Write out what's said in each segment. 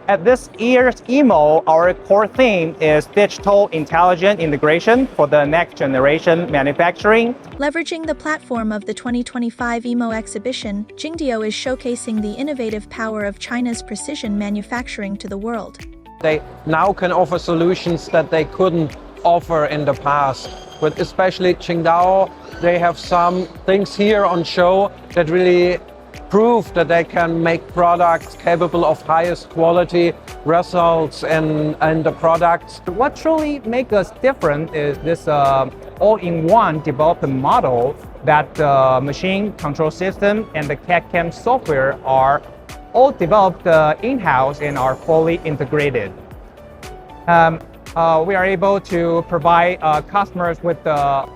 At this year's EMO, our core theme is digital intelligent integration for the next generation manufacturing. Leveraging the platform of the 2025 EMO exhibition, Jingdiao is showcasing the innovative power of China's precision manufacturing to the world. They now can offer solutions that they couldn't offer in the past. But especially Jingdiao, they have some things here on show that really prove that they can make products capable of highest quality results in the products. What truly makes us different is this all-in-one development model that the machine control system and the CAD/CAM software are all developed in-house and are fully integrated. We are able to provide customers with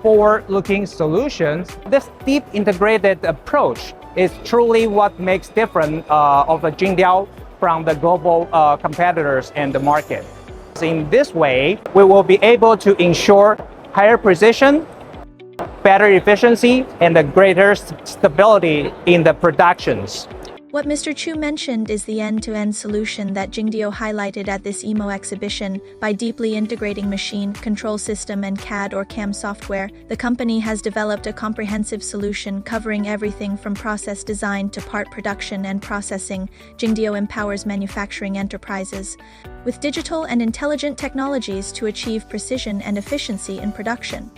forward-looking solutions. This deep integrated approach is truly what makes different of the Jingdiao from the global competitors in the market. So in this way, we will be able to ensure higher precision, better efficiency, and a greater stability in the productions. What Mr. Chou mentioned is the end-to-end solution that Jingdiao highlighted at this EMO exhibition. By deeply integrating machine, control system, and CAD or CAM software, the company has developed a comprehensive solution covering everything from process design to part production and processing. Jingdiao empowers manufacturing enterprises with digital and intelligent technologies to achieve precision and efficiency in production.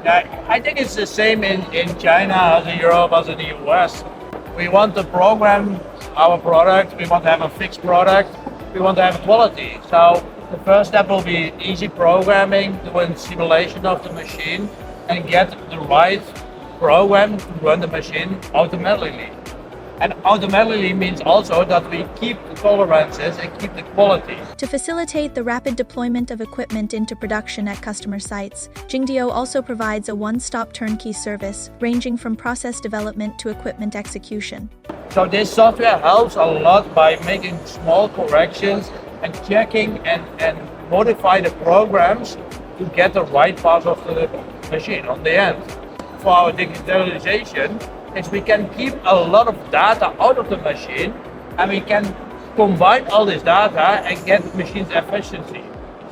I think it's the same in China as in Europe as in the US. We want to program our product, we want to have a fixed product, we want to have quality. So the first step will be easy programming, doing simulation of the machine and get the right program to run the machine automatically. And automatically means also that we keep the tolerances and keep the quality. To facilitate the rapid deployment of equipment into production at customer sites, Jingdiao also provides a one-stop turnkey service, ranging from process development to equipment execution. So this software helps a lot by making small corrections and checking and modify the programs to get the right part of the machine on the end. For our digitalization, is we can keep a lot of data out of the machine and we can combine all this data and get machine's efficiency.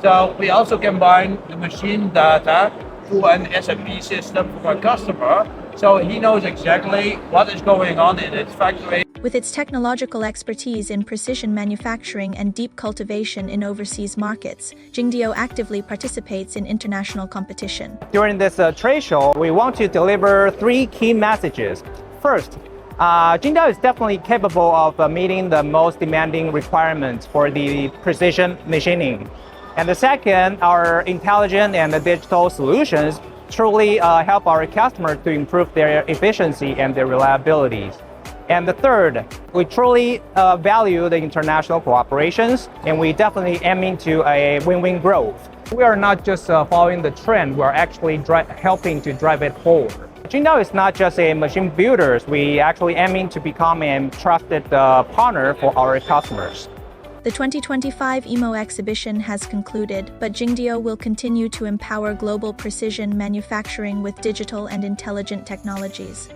So we also combine the machine data through an SAP system for our customer, so he knows exactly what is going on in its factory. With its technological expertise in precision manufacturing and deep cultivation in overseas markets, Jingdiao actively participates in international competition. During this trade show, we want to deliver three key messages. First, Jingdiao is definitely capable of meeting the most demanding requirements for the precision machining. And the second, our intelligent and digital solutions truly help our customers to improve their efficiency and their reliability. And the third, we truly value the international cooperations, and we definitely aiming to a win-win growth. We are not just following the trend, we are actually helping to drive it forward. Jingdiao is not just a machine builder, we actually aiming to become a trusted partner for our customers. The 2025 EMO exhibition has concluded, but Jingdiao will continue to empower global precision manufacturing with digital and intelligent technologies.